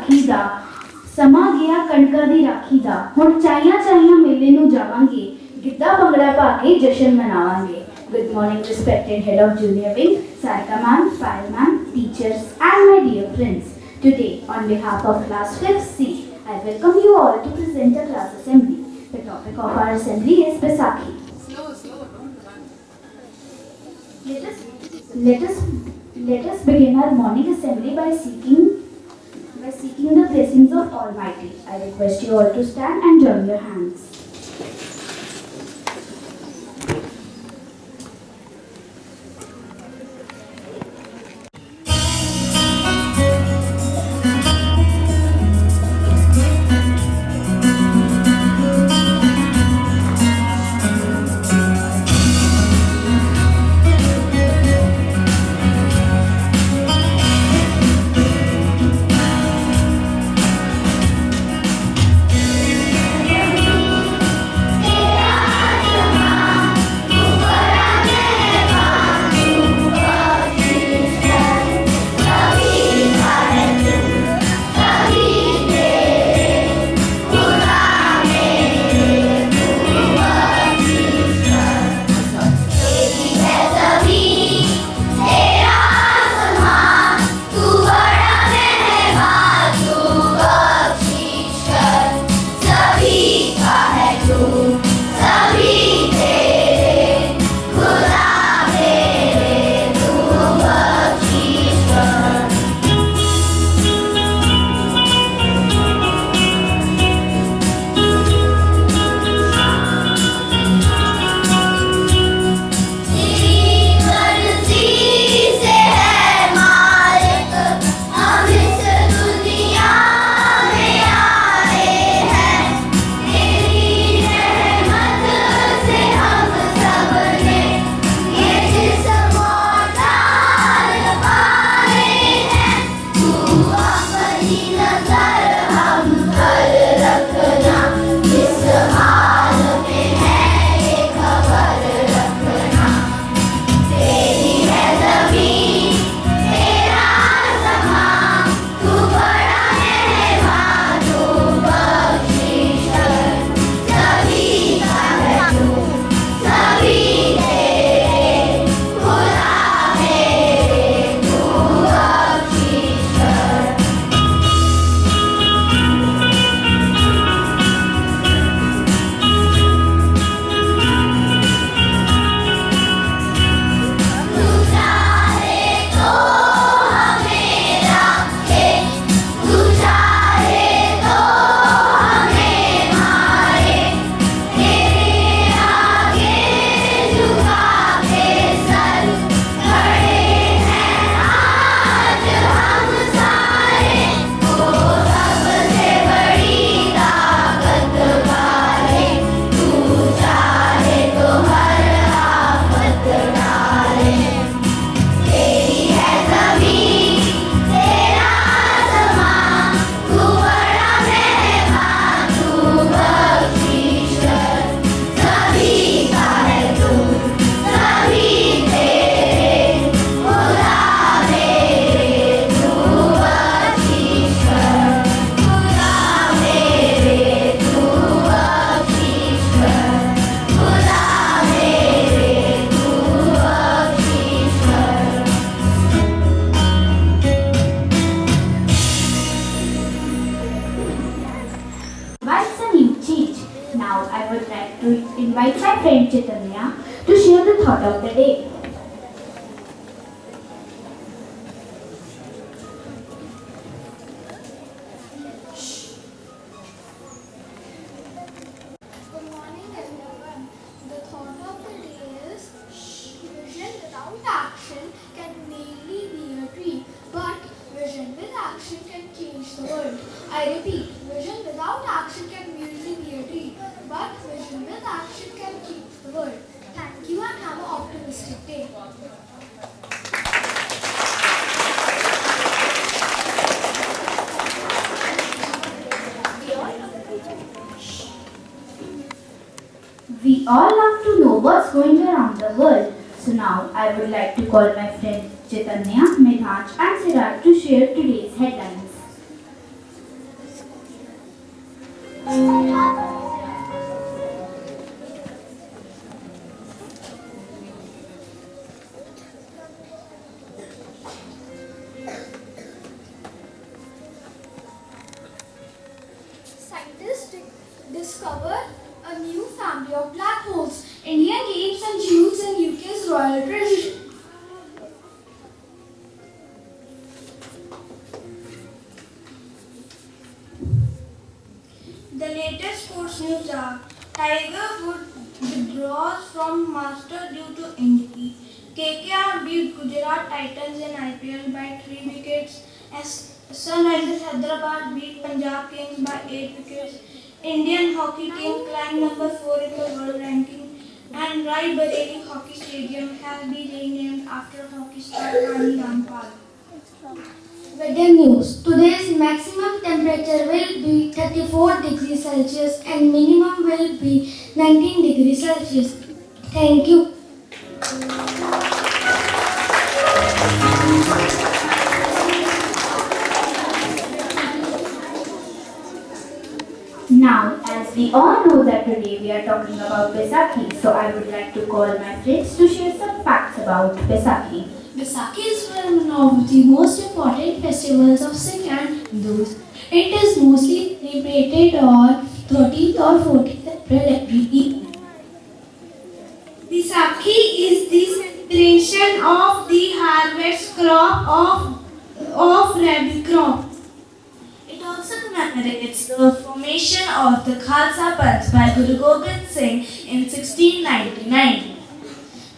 बैसाखी दा समा गया कणका दी राखी दा हुण चाहियां चाहियां मेले नूं जावांगे गिद्धा भंगड़ा पा के जश्न मनावांगे। Good morning, respected head of junior wing, Sarika ma'am, Payal ma'am, teachers and my dear friends. Today, on behalf of class 5th C, I welcome you all to present a class assembly. The topic of our assembly is Baisakhi. Slow, don't run. Let us begin our morning assembly by seeking the blessings of Almighty. I request you all to stand and join your hands. Now I would like to invite my friend Chaitanya to share the thought of the day. Good morning everyone. The thought of the day is vision without action can merely be a dream, but vision with action can change the world. I repeat, vision without action can merely be a dream, but vision with action can change the world. Thank you and have an optimistic day. We all love to know what's going around the world. So now I would like to call my friend Chaitanya, Medhanj and Siraj to share today's headlines. discover a new family of black holes. Indian games and jewels in UK's royal tradition. The latest sports news are Tiger Woods withdraws from Master due to injury. KKR beat Gujarat Titans in IPL by 3 wickets. As Sunrisers Hyderabad beat Punjab Kings by 8 wickets. Indian hockey team climbed number 4 in the world ranking. And Rai Bareli Hockey Stadium has been renamed after hockey star Rani Rampal. Weather news. Today's maximum temperature will be 34 degrees Celsius and minimum will be 19 degrees Celsius. Thank you. Now, as we all know that today we are talking about Baisakhi, so I would like to call my friends to share some facts about Baisakhi. Baisakhi is one of the most important festivals of Sikh and Hindus. It is mostly celebrated on 13th or 14th April every year. Baisakhi is the celebration of the harvest crop of rabi crop. It also commemorates the formation of the Khalsa Panth by Guru Gobind Singh in 1699.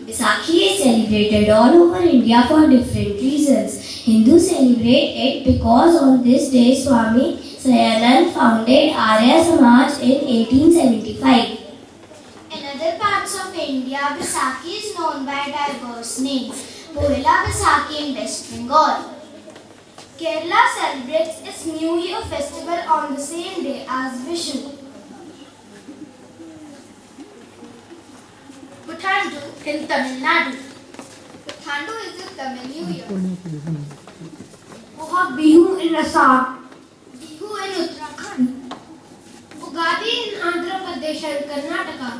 Baisakhi is celebrated all over India for different reasons. Hindus celebrate it because on this day Swami Sayanand founded Arya Samaj in 1875. In other parts of India, Baisakhi is known by diverse names. Pohila Baisakhi in West Bengal. Kerala celebrates its New Year festival on the same day as Vishu. Puthandu in Tamil Nadu. Puthandu is the Tamil New Year. Bihu in Assam. Bihu in Uttarakhand. Ugadi in Andhra Pradesh and Karnataka.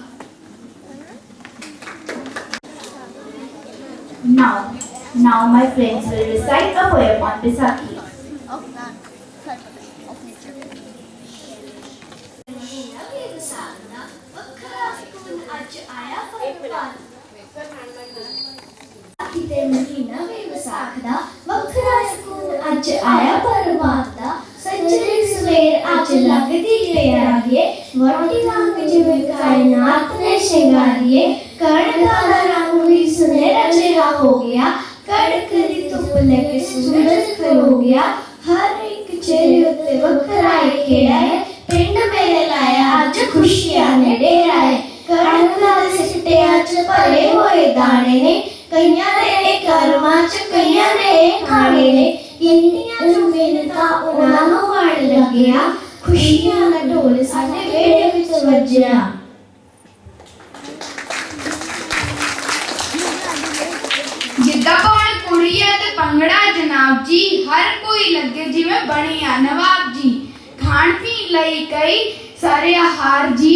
Now my friends will recite a poem on Baisakhi. ਕਿਤੇ ਮਹੀਨਾ ਵੇ ਵਿਸਾਖ ਦਾ ਵੱਖਰਾ ਸਕੂਨ ਅੱਜ ਆਇਆ ਪਰਮਾਤ ਦਾ ਸੱਜਰੇ ਸਵੇਰ ਅੱਜ ਲੱਗਦੀ ਪਿਆਰੀਏ ਵਰਤੀ ਵਾਂਗ ਜਿਵੇਂ ਕਾਇਨਾਤ ਨੇ ਸ਼ਿੰਗਾਰੀਏ ਕਣਕਾਂ ਦਾ ਰੰਗ ਵੀ ਸੁਨਹਿਰਾ ਜਿਹਾ ਹੋ ਗਿਆ ਕੜਕ ਦੀ ਧੁੱਪ ਲੱਗੇ ਸੂਰਜ ਖਲੋ ਗਿਆ ਹਰ ਇੱਕ ਚਿਹਰੇ ਉੱਤੇ ਵੱਖਰਾ ਹੀ ਖੇੜਾ ਹੈ ਪਿੰਡ ਮੇਰੇ ਲਾਇਆ ਅੱਜ ਖੁਸ਼ੀਆਂ ਨੇ ਡੇਰਾ ਹੈ ਕਣਕਾਂ ਦੇ ਸਿੱਟਿਆਂ 'ਚ ਭਰੇ ਹੋਏ ਦਾਣੇ ਨੇ ਕਈਆਂ ਦੇ ਕਰਮਾਂ 'ਚ ਕਈਆਂ ਦੇ ਖਾਣੇ ਨੇ ਇੰਨੀਆਂ ਜੋ ਮਿਹਨਤਾਂ ਉਹਨਾਂ ਨੂੰ ਵੜ ਲੱਗਿਆ ਖੁਸ਼ੀਆਂ ਦਾ ਢੋਲ ਸਾਡੇ ਵਿਹੜੇ ਵਿੱਚ ਵੱਜਿਆ ਗਿੱਧਾ ਪਾਉਣ ਕੁੜੀ ਹੈ ਤੇ ਭੰਗੜਾ ਜਨਾਬ ਜੀ ਹਰ ਕੋਈ ਲੱਗੇ ਜਿਵੇਂ ਬਣਿਆ ਨਵਾਬ ਜੀ ਖਾਣ ਪੀਣ ਲਈ ਕਈ ਸਾਰੇ ਆਹਾਰ ਜੀ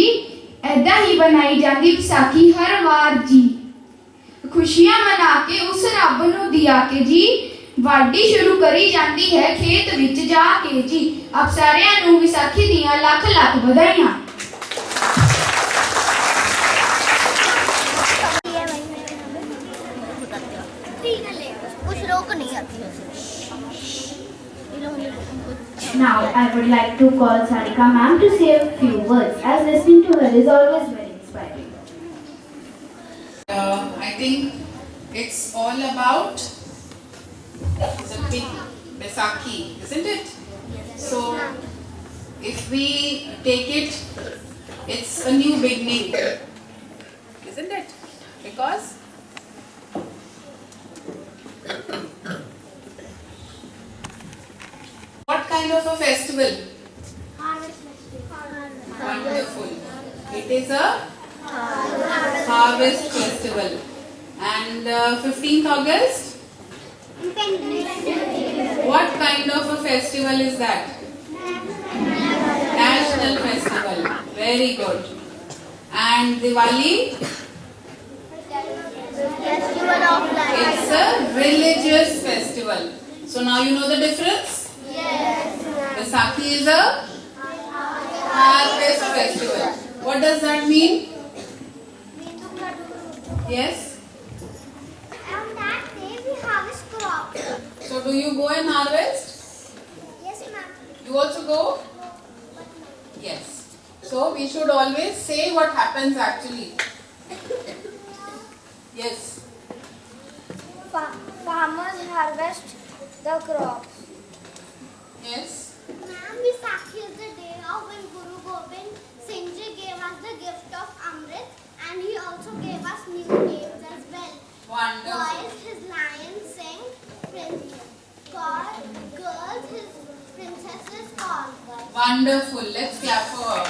ਐਦਾਂ ਹੀ ਬਣਾਈ ਜਾਂਦੀ ਵਿਸਾਖੀ ਹਰ ਵਾਰ ਜੀ ਖੁਸ਼ੀਆਂ ਮਨਾ ਕੇ ਉਸ ਰੱਬ ਨੂੰ ਦਿਆ ਕੇ ਜੀ ਵਾਢੀ ਸ਼ੁਰੂ ਕਰੀ ਜਾਂਦੀ ਹੈ ਖੇਤ ਵਿੱਚ ਜਾ ਕੇ ਜੀ ਆਪ ਸਾਰਿਆਂ ਨੂੰ ਵਿਸਾਖੀ ਦੀਆਂ ਲੱਖ ਲੱਖ ਵਧਾਈਆਂ Now I would like to call Sarika ma'am to say a few words as listening to her is always very inspiring. I think it's all about the big Baisakhi, isn't it? So, if we take it, it's a new beginning, isn't it? Because what kind of a festival? Wonderful. It is a harvest festival. And 15th August? What kind of a festival is that? National festival. Very good. And Diwali? It's a religious festival. So now you know the difference? Yes. Baisakhi is a harvest festival. What does that mean? Yes. On that day we harvest crops. So do you go and harvest? Yes, ma'am. You also go? Yes. So we should always say what happens actually. Yes. Farmers harvest the crops. Yes. Ma'am, Baisakhi is the day of when Guru Gobind Singh Ji gave us the gift of Amrit, and he also gave us new names as well. Wonderful. Boys, his lion Singh, girls, his princesses called. Wonderful. Let's clap for her.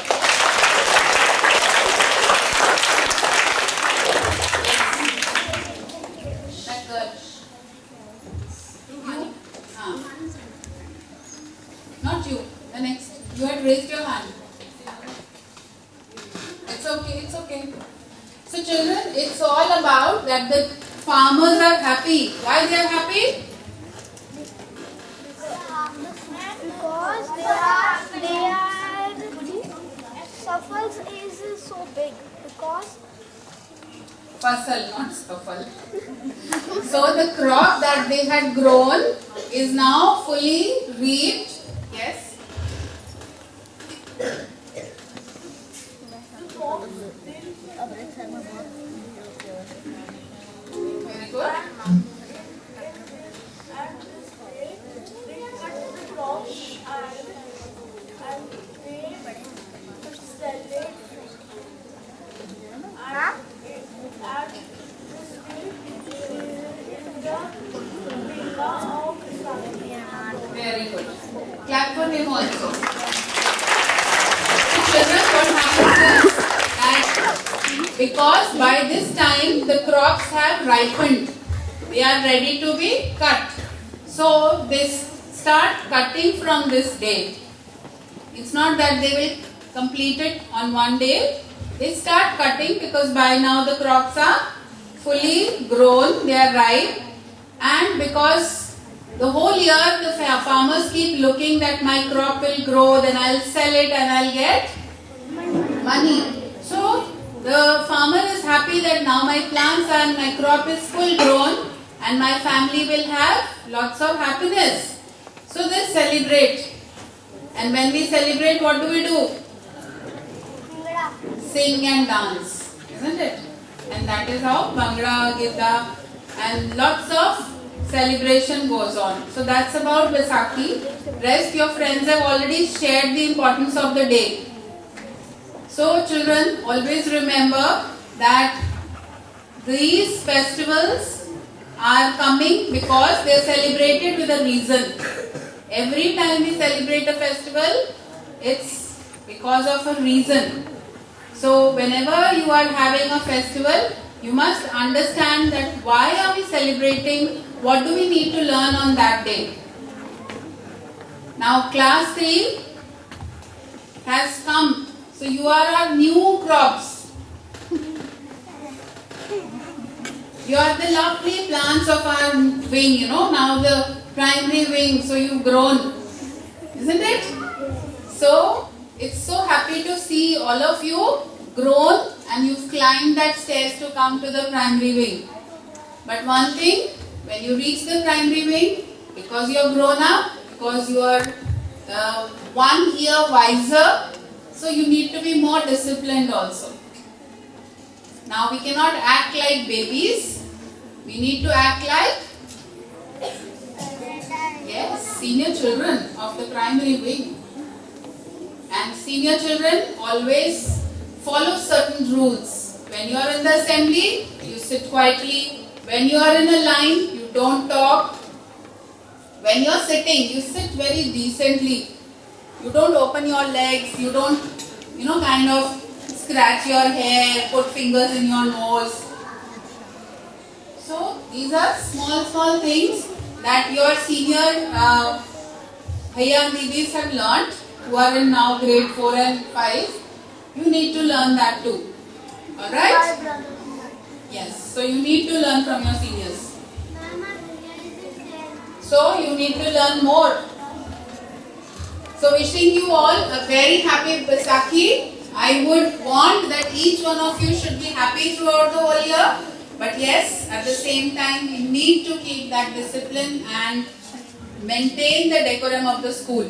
That girl. You? Not you. The next. You had raised your hand. It's okay. It's okay. So children, it's all about that the farmers are happy. Why they are happy? Because they are suffers is so big because Fasal, not scuffle. So the crop that they had grown is now fully reaped. Yes. Very good. Very good. Clap for him also. So children, what happens is that because by this time the crops have ripened, they are ready to be cut. So they start cutting from this day. It's not that they will complete it on one day. They start cutting because by now the crops are fully grown, they are ripe, and because the whole year the farmers keep looking that my crop will grow, then I'll sell it and I'll get money. So the farmer is happy that now my plants and my crop is full grown and my family will have lots of happiness. So they celebrate. And when we celebrate, what do? Sing and dance, isn't it? And that is how Bhangra, Gidda and lots of celebration goes on. So that's about Baisakhi. Rest your friends have already shared the importance of the day. So children, always remember that these festivals are coming because they are celebrated with a reason. Every time we celebrate a festival, it's because of a reason. So whenever you are having a festival, you must understand that why are we celebrating, what do we need to learn on that day. Now class 3 has come. So you are our new crops. You are the lovely plants of our wing, now the primary wing, so you've grown, isn't it? So it's so happy to see all of you grown and you've climbed that stairs to come to the primary wing. But one thing, when you reach the primary wing, because you have grown up, because you are 1 year wiser, so you need to be more disciplined also. Now we cannot act like babies. We need to act like senior children of the primary wing. And senior children always follow certain rules. When you are in the assembly, you sit quietly. When you are in a line, you don't talk. When you are sitting, you sit very decently. You don't open your legs. You don't, kind of scratch your hair, put fingers in your nose. So these are small things that your senior Bhaiya and Didis have learnt, who are in now grade 4 and 5. You need to learn that too. Alright? Yes. So you need to learn from your seniors. So you need to learn more. So wishing you all a very happy Baisakhi I would want that each one of you should be happy throughout the whole year. But yes, at the same time, you need to keep that discipline and maintain the decorum of the school.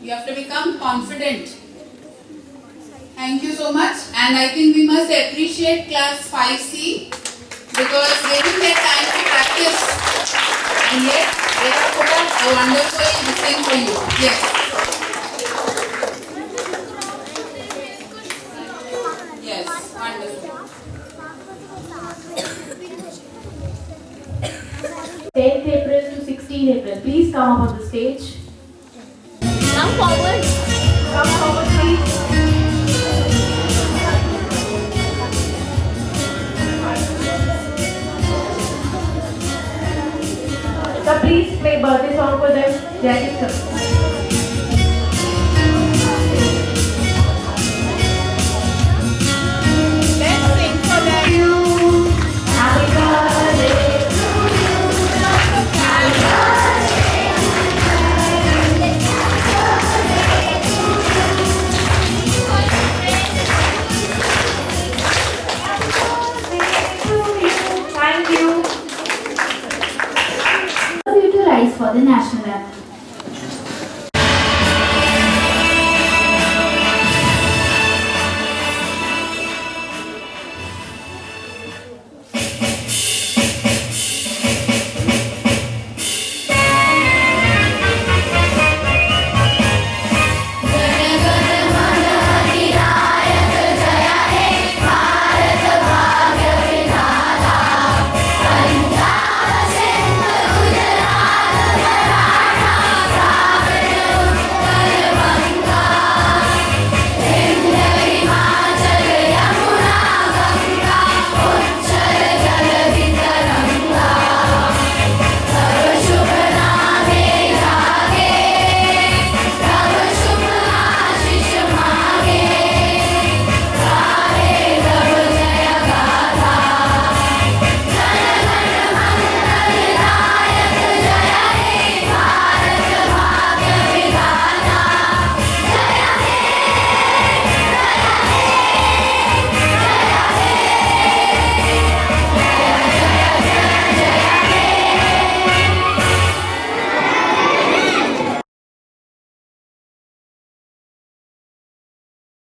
You have to become confident. Thank you so much. And I think we must appreciate class 5C because they didn't get time to practice. And yet, they have put up a wonderful thing for you. Yes. Yes, wonderful. 10th April to 16th April. Please come up on the stage. Come forward. Come forward, please. So please play birthday song for them. Jackie, sir. Let's sing for them. Happy birthday to you. Happy birthday. Thank you. You to rise for the national anthem.